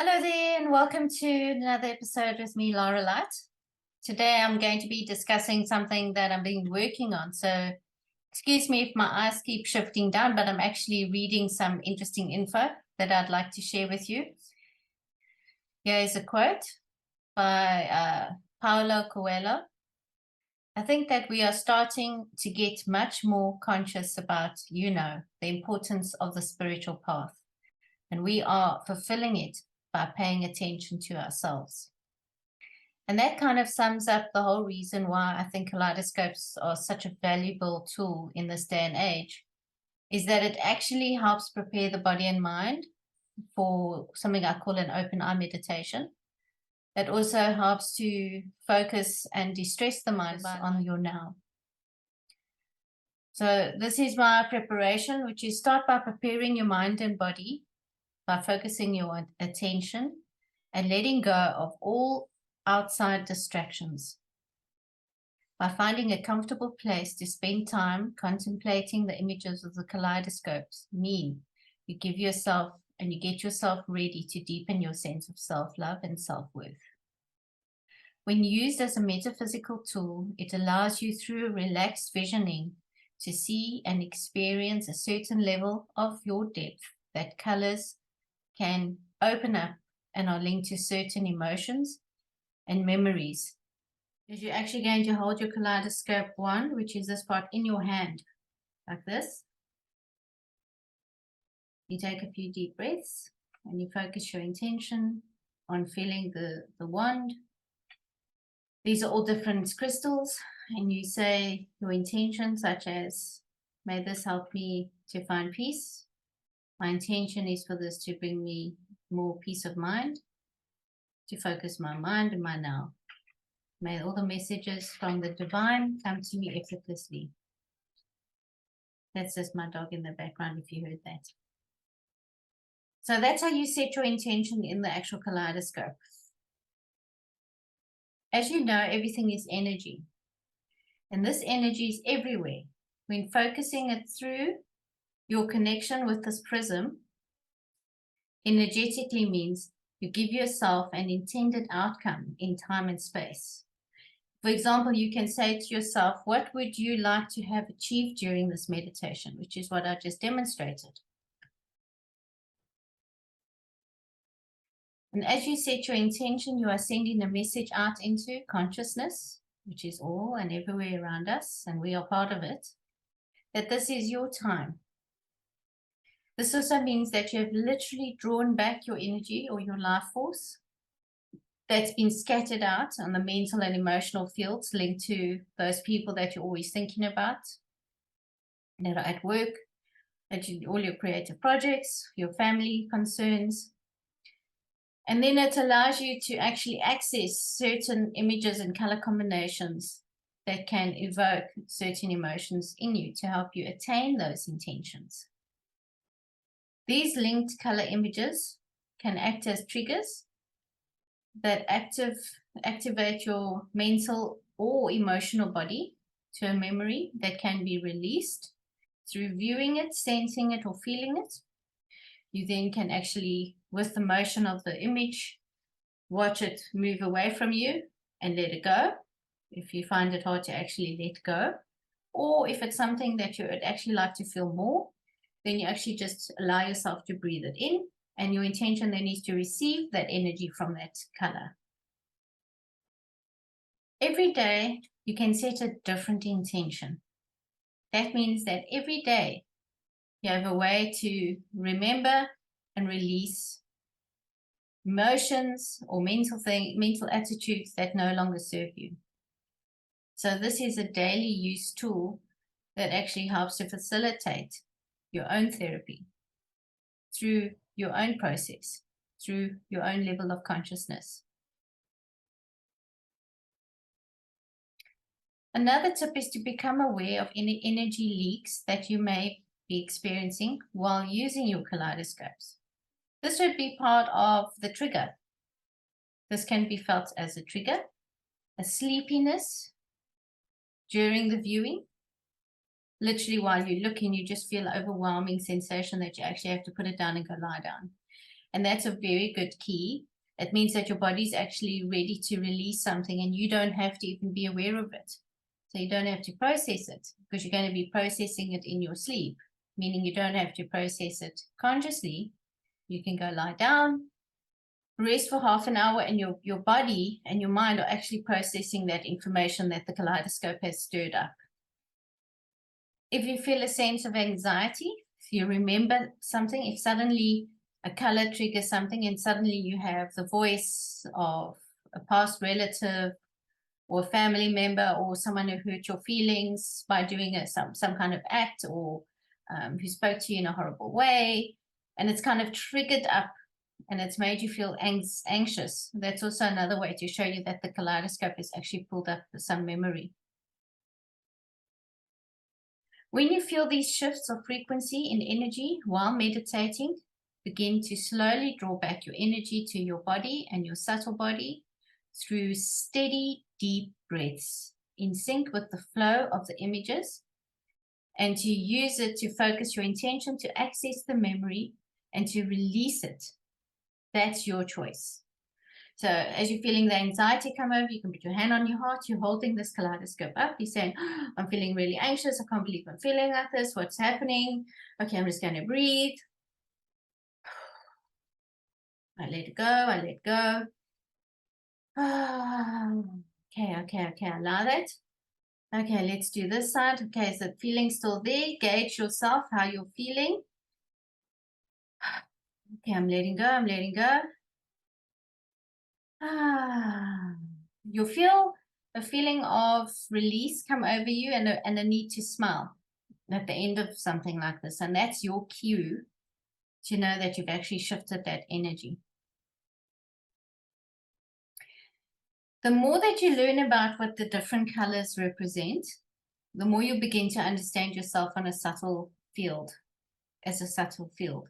Hello there, and welcome to another episode with me, Laura Light. Today I'm going to be discussing something that I've been working on. So excuse me if my eyes keep shifting down, but I'm actually reading some interesting info that I'd like to share with you. Here is a quote by Paulo Coelho. I think that we are starting to get much more conscious about, the importance of the spiritual path, and we are fulfilling it by paying attention to ourselves. And that kind of sums up the whole reason why I think kaleidoscopes are such a valuable tool in this day and age, is that it actually helps prepare the body and mind for something I call an open eye meditation. It also helps to focus and de-stress the mind on your now. So this is my preparation, which is start by preparing your mind and body by focusing your attention and letting go of all outside distractions. By finding a comfortable place to spend time contemplating the images of the kaleidoscopes, you give yourself and you get yourself ready to deepen your sense of self-love and self-worth. When used as a metaphysical tool, it allows you through relaxed visioning to see and experience a certain level of your depth that colors can open up and are linked to certain emotions and memories. Because you're actually going to hold your kaleidoscope wand, which is this part, in your hand, like this. You take a few deep breaths and you focus your intention on feeling the wand. These are all different crystals, and you say your intention, such as, may this help me to find peace. My intention is for this to bring me more peace of mind, to focus my mind and my now. May all the messages from the divine come to me effortlessly. That's just my dog in the background, if you heard that. So that's how you set your intention in the actual kaleidoscope. As you know, everything is energy. And this energy is everywhere. When focusing it through your connection with this prism, energetically means you give yourself an intended outcome in time and space. For example, you can say to yourself, what would you like to have achieved during this meditation, which is what I just demonstrated. And as you set your intention, you are sending a message out into consciousness, which is all and everywhere around us, and we are part of it, that this is your time. This also means that you have literally drawn back your energy or your life force that's been scattered out on the mental and emotional fields linked to those people that you're always thinking about, that are at work, all your creative projects, your family concerns. And then it allows you to actually access certain images and color combinations that can evoke certain emotions in you to help you attain those intentions. These linked color images can act as triggers that activate your mental or emotional body to a memory that can be released through viewing it, sensing it, or feeling it. You then can actually, with the motion of the image, watch it move away from you and let it go, if you find it hard to actually let go. Or if it's something that you would actually like to feel more, then you actually just allow yourself to breathe it in, and your intention then is to receive that energy from that color. Every day, you can set a different intention. That means that every day, you have a way to remember and release emotions or mental attitudes that no longer serve you. So this is a daily use tool that actually helps to facilitate your own therapy through your own process, through your own level of consciousness. Another tip is to become aware of any energy leaks that you may be experiencing while using your kaleidoscopes. This would be part of the trigger. This can be felt as a trigger, a sleepiness during the viewing. Literally, while you're looking, you just feel an overwhelming sensation that you actually have to put it down and go lie down. And that's a very good key. It means that your body's actually ready to release something and you don't have to even be aware of it. So you don't have to process it because you're going to be processing it in your sleep, meaning you don't have to process it consciously. You can go lie down, rest for half an hour, and your body and your mind are actually processing that information that the kaleidoscope has stirred up. If you feel a sense of anxiety, if you remember something, if suddenly a color triggers something and suddenly you have the voice of a past relative or a family member or someone who hurt your feelings by doing some kind of act, or who spoke to you in a horrible way, and it's kind of triggered up and it's made you feel anxious, that's also another way to show you that the kaleidoscope has actually pulled up some memory. When you feel these shifts of frequency in energy while meditating, begin to slowly draw back your energy to your body and your subtle body through steady, deep breaths in sync with the flow of the images, and to use it to focus your intention to access the memory and to release it. That's your choice. So as you're feeling the anxiety come over, you can put your hand on your heart, you're holding this kaleidoscope up, you're saying, oh, I'm feeling really anxious, I can't believe I'm feeling like this, what's happening? Okay, I'm just going to breathe. I let it go, I let go. Okay, allow that. Okay, let's do this side. Okay, is the feeling still there? Gauge yourself, how you're feeling. Okay, I'm letting go, I'm letting go. You'll feel a feeling of release come over you and a need to smile at the end of something like this. And that's your cue to know that you've actually shifted that energy. The more that you learn about what the different colors represent, the more you begin to understand yourself on a subtle field, as a subtle field.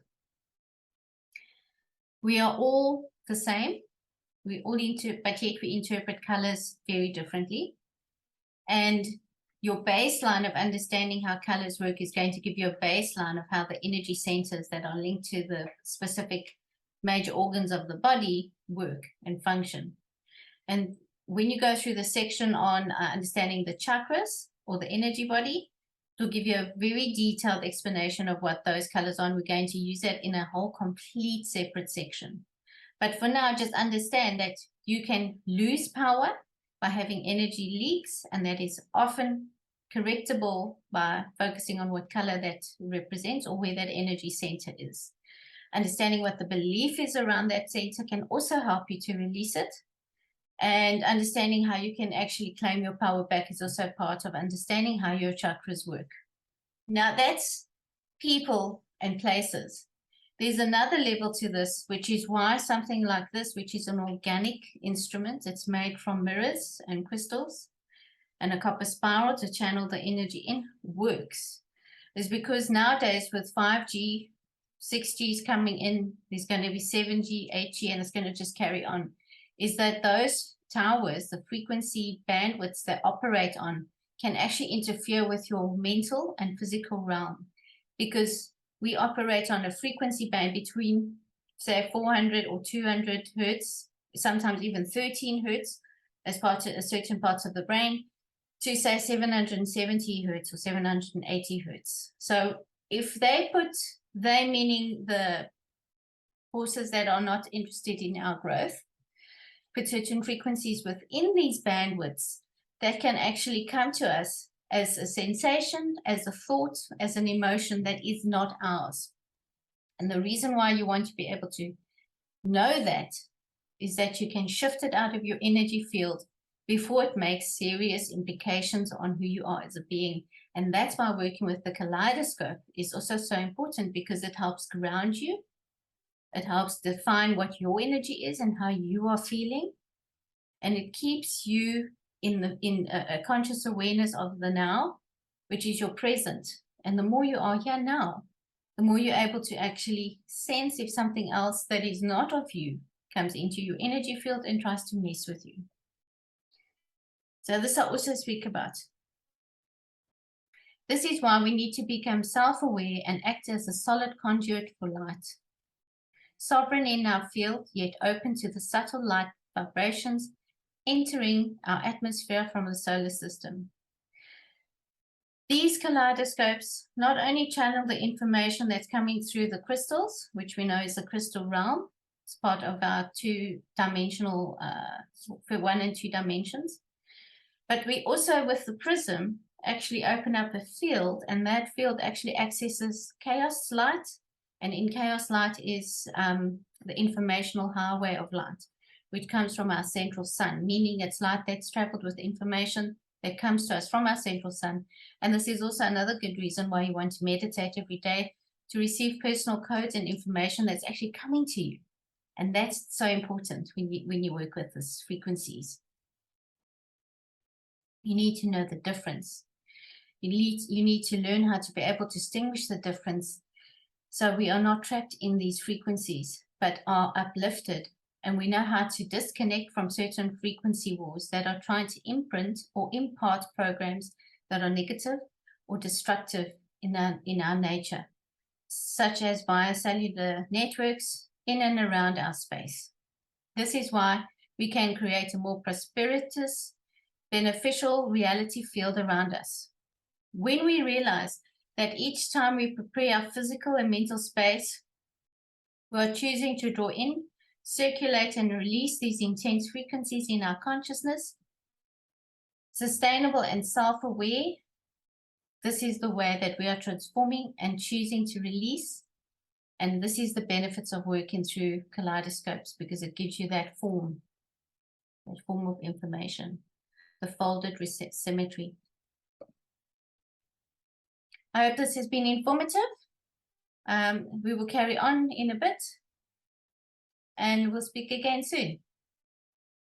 We are all the same. We all but yet we interpret colors very differently. And your baseline of understanding how colors work is going to give you a baseline of how the energy centers that are linked to the specific major organs of the body work and function. And when you go through the section on understanding the chakras or the energy body, it'll give you a very detailed explanation of what those colors are. And we're going to use that in a whole complete separate section. But for now, just understand that you can lose power by having energy leaks, and that is often correctable by focusing on what color that represents or where that energy center is. Understanding what the belief is around that center can also help you to release it. And understanding how you can actually claim your power back is also part of understanding how your chakras work. Now that's people and places. There's another level to this, which is why something like this, which is an organic instrument, it's made from mirrors and crystals and a copper spiral to channel the energy in, works. Is because nowadays with 5G, 6G is coming in, there's going to be 7G, 8G, and it's going to just carry on, is that those towers, the frequency bandwidths they operate on, can actually interfere with your mental and physical realm, because we operate on a frequency band between, say, 400 or 200 hertz, sometimes even 13 hertz as part of certain parts of the brain, to say 770 hertz or 780 hertz. So if they meaning the forces that are not interested in our growth, put certain frequencies within these bandwidths, that can actually come to us as a sensation, as a thought, as an emotion that is not ours. And the reason why you want to be able to know that is that you can shift it out of your energy field before it makes serious implications on who you are as a being. And that's why working with the kaleidoscope is also so important, because it helps ground you. It helps define what your energy is and how you are feeling. And it keeps you in a conscious awareness of the now, which is your present. And the more you are here now, the more you're able to actually sense if something else that is not of you comes into your energy field and tries to mess with you. So this I also speak about. This is why we need to become self-aware and act as a solid conduit for light. sovereign in our field, yet open to the subtle light vibrations entering our atmosphere from the solar system. These kaleidoscopes not only channel the information that's coming through the crystals, which we know is the crystal realm, it's part of our two-dimensional, for 1 and 2 dimensions, but we also, with the prism, actually open up a field, and that field actually accesses chaos light, and in chaos light is the informational highway of light, which comes from our central sun, meaning it's light that's traveled with information that comes to us from our central sun. And this is also another good reason why you want to meditate every day, to receive personal codes and information that's actually coming to you. And that's so important when you work with these frequencies. You need to know the difference. You need to learn how to be able to distinguish the difference, so we are not trapped in these frequencies, but are uplifted, and we know how to disconnect from certain frequency wars that are trying to imprint or impart programs that are negative or destructive in our nature, such as biocellular networks in and around our space. This is why we can create a more prosperous, beneficial reality field around us. When we realize that each time we prepare our physical and mental space, we are choosing to draw in, circulate, and release these intense frequencies in our consciousness, sustainable and self-aware, this is the way that we are transforming and choosing to release. And this is the benefits of working through kaleidoscopes, because it gives you that form of information, the folded symmetry. I hope this has been informative. We will carry on in a bit, and we'll speak again soon.